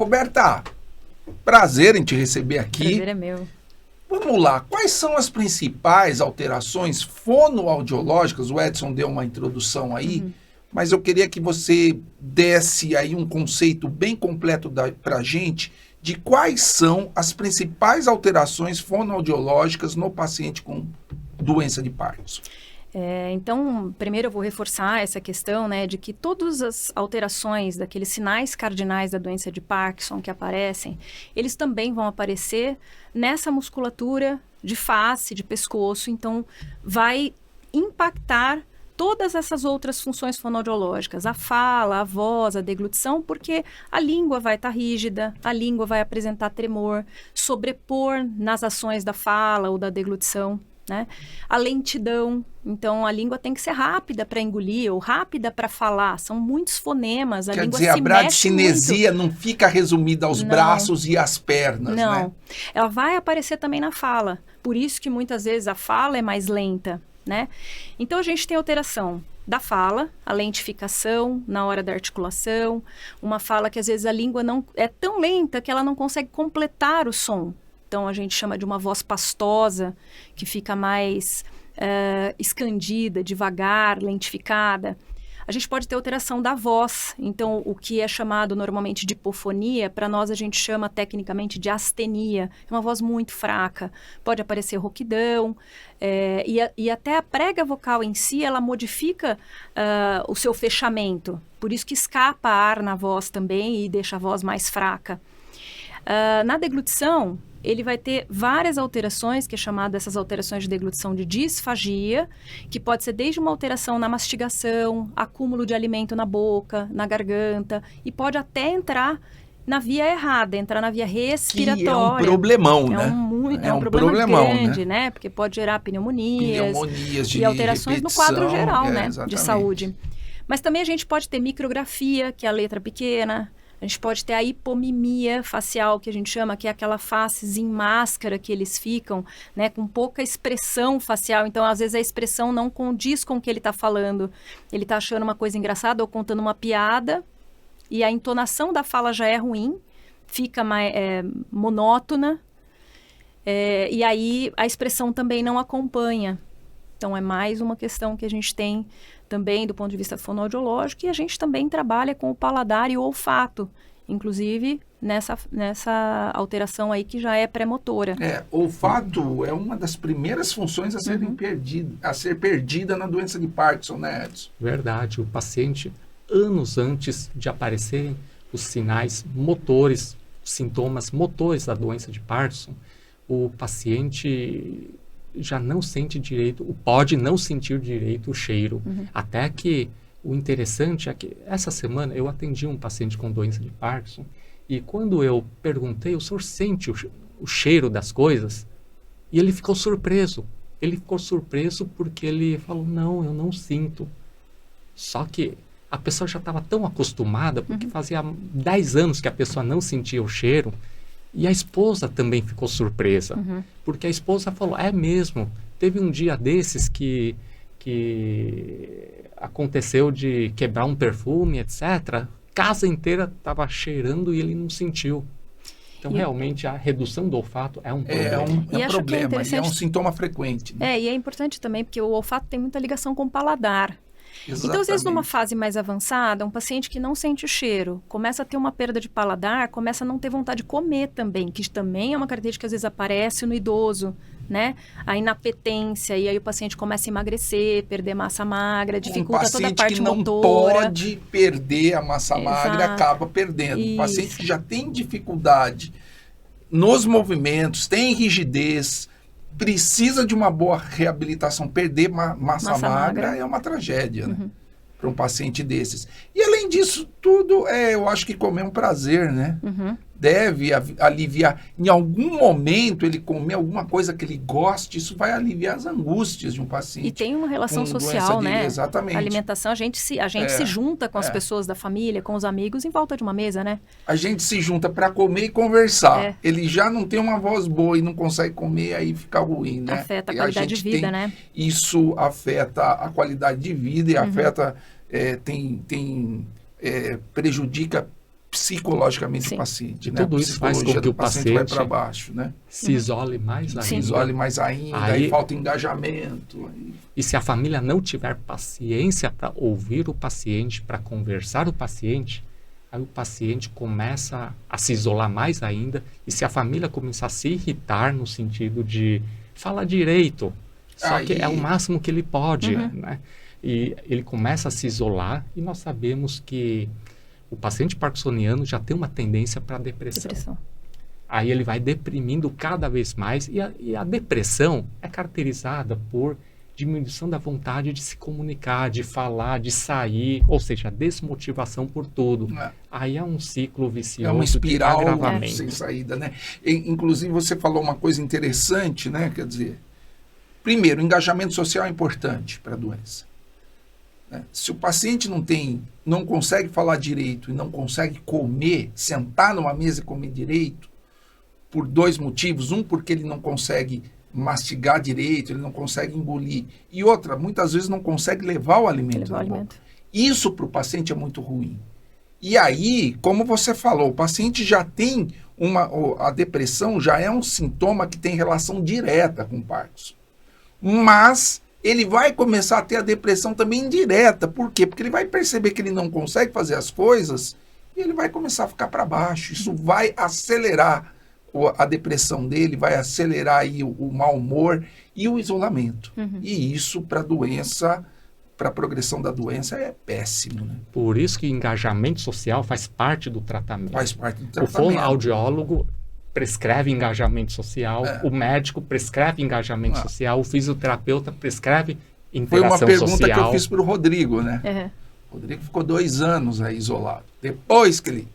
Roberta, prazer em te receber aqui. Prazer é meu. Vamos lá, quais são as principais alterações fonoaudiológicas? O Edson deu uma introdução aí, mas eu queria que você desse aí um conceito bem completo para a gente de quais são as principais alterações fonoaudiológicas no paciente com doença de Parkinson. Então, primeiro eu vou reforçar essa questão, né, de que todas as alterações daqueles sinais cardinais da doença de Parkinson que aparecem, eles também vão aparecer nessa musculatura de face, de pescoço, então vai impactar todas essas outras funções fonoaudiológicas, a fala, a voz, a deglutição, porque a língua vai estar rígida, a língua vai apresentar tremor, sobrepor nas ações da fala ou da deglutição. Né? A lentidão, então a língua tem que ser rápida para engolir ou rápida para falar, são muitos fonemas, a Quer língua dizer, se a mexe bradicinesia muito. não fica resumida aos braços e às pernas, Não, né? Ela vai aparecer também na fala, por isso que muitas vezes a fala é mais lenta, né? Então a gente tem alteração da fala, a lentificação na hora da articulação, uma fala que às vezes a língua não é tão lenta que ela não consegue completar o som. Então, a gente chama de uma voz pastosa, que fica mais escandida, devagar, lentificada. A gente pode ter alteração da voz. Então, o que é chamado normalmente de hipofonia, para nós a gente chama tecnicamente de astenia. É uma voz muito fraca. Pode aparecer rouquidão. E até a prega vocal em si, ela modifica o seu fechamento. Por isso que escapa ar na voz também e deixa a voz mais fraca. Na deglutição, ele vai ter várias alterações, que é chamado essas alterações de deglutição de disfagia, que pode ser desde uma alteração na mastigação, acúmulo de alimento na boca, na garganta, e pode até entrar na via errada, entrar na via respiratória. Que é um problemão, né? É um problema grande, né? Porque pode gerar pneumonias de e alterações no quadro geral, né? Exatamente. De saúde. Mas também a gente pode ter micrografia, que é a letra pequena. A gente pode ter a hipomimia facial, que a gente chama, que é aquela face em máscara que eles ficam, né, com pouca expressão facial. Então, às vezes, a expressão não condiz com o que ele está falando. Ele está achando uma coisa engraçada ou contando uma piada, e a entonação da fala já é ruim, fica mais monótona, e aí a expressão também não acompanha. Então, é mais uma questão que a gente tem também do ponto de vista fonoaudiológico, e a gente também trabalha com o paladar e o olfato, inclusive nessa alteração aí que já é pré-motora. Olfato é uma das primeiras funções a ser perdida na doença de Parkinson, né, Edson? Verdade, o paciente, anos antes de aparecerem os sinais motores, sintomas motores da doença de Parkinson, o paciente já não sente direito, pode não sentir direito o cheiro. Até que o interessante é que essa semana eu atendi um paciente com doença de Parkinson e quando eu perguntei, o senhor sente o cheiro das coisas? E ele ficou surpreso. Ele ficou surpreso porque ele falou, não, eu não sinto. Só que a pessoa já estava tão acostumada, porque fazia 10 anos que a pessoa não sentia o cheiro. E a esposa também ficou surpresa, porque a esposa falou, é mesmo, teve um dia desses que aconteceu de quebrar um perfume, etc. Casa inteira estava cheirando e ele não sentiu. Então, realmente, a redução do olfato é um problema. É um problema, e é um sintoma frequente. Né? E é importante também, porque o olfato tem muita ligação com o paladar. Exatamente. Então, às vezes, numa fase mais avançada, um paciente que não sente o cheiro, começa a ter uma perda de paladar, começa a não ter vontade de comer também, que também é uma característica que às vezes aparece no idoso, né? A inapetência, e aí o paciente começa a emagrecer, perder massa magra, dificulta toda a parte motora. Um paciente que não pode perder a massa magra, acaba perdendo. O paciente que já tem dificuldade nos movimentos, tem rigidez, precisa de uma boa reabilitação, perder massa magra é uma tragédia, né? Para um paciente desses. E além disso tudo, eu acho que comer é um prazer, né? Deve aliviar. Em algum momento ele comer alguma coisa que ele goste, isso vai aliviar as angústias de um paciente. E tem uma relação social, né? Exatamente. A alimentação, a gente se junta com as pessoas da família, com os amigos, em volta de uma mesa, né? A gente se junta para comer e conversar. Ele já não tem uma voz boa e não consegue comer, aí fica ruim, né? Afeta a qualidade de vida, né? Isso afeta a qualidade de vida e afeta, prejudica psicologicamente Sim. o paciente. E né? tudo isso faz com que o paciente vai para baixo, né? se isole mais ainda. Se isole mais ainda, aí falta engajamento. E se a família não tiver paciência para ouvir o paciente, para conversar o paciente, aí o paciente começa a se isolar mais ainda. E se a família começar a se irritar no sentido de falar direito, só que é o máximo que ele pode, né? E ele começa a se isolar, e nós sabemos que o paciente parkinsoniano já tem uma tendência para depressão. Aí ele vai deprimindo cada vez mais, e a depressão é caracterizada por diminuição da vontade de se comunicar, de falar, de sair, ou seja, desmotivação por tudo. Aí é um ciclo vicioso. É uma espiral de agravamento. sem saída, né? Inclusive, você falou uma coisa interessante, né? Quer dizer, primeiro, o engajamento social é importante para a doença. Se o paciente não consegue falar direito e não consegue comer, sentar numa mesa e comer direito, por 2 motivos. Um, porque ele não consegue mastigar direito, ele não consegue engolir. E outra, muitas vezes não consegue levar o alimento na boca. Isso para o paciente é muito ruim. E aí, como você falou, o paciente já tem a depressão já é um sintoma que tem relação direta com o Parkinson. Mas ele vai começar a ter a depressão também indireta. Por quê? Porque ele vai perceber que ele não consegue fazer as coisas e ele vai começar a ficar para baixo. Isso vai acelerar a depressão dele, vai acelerar aí o mau humor e o isolamento. E isso para a doença, para a progressão da doença é péssimo. Né? Por isso que engajamento social faz parte do tratamento. Faz parte do tratamento. O fonoaudiólogo prescreve engajamento social, o médico prescreve engajamento social, o fisioterapeuta prescreve interação social. Foi uma pergunta que eu fiz para o Rodrigo, né? O Rodrigo ficou 2 anos aí isolado. Depois que ele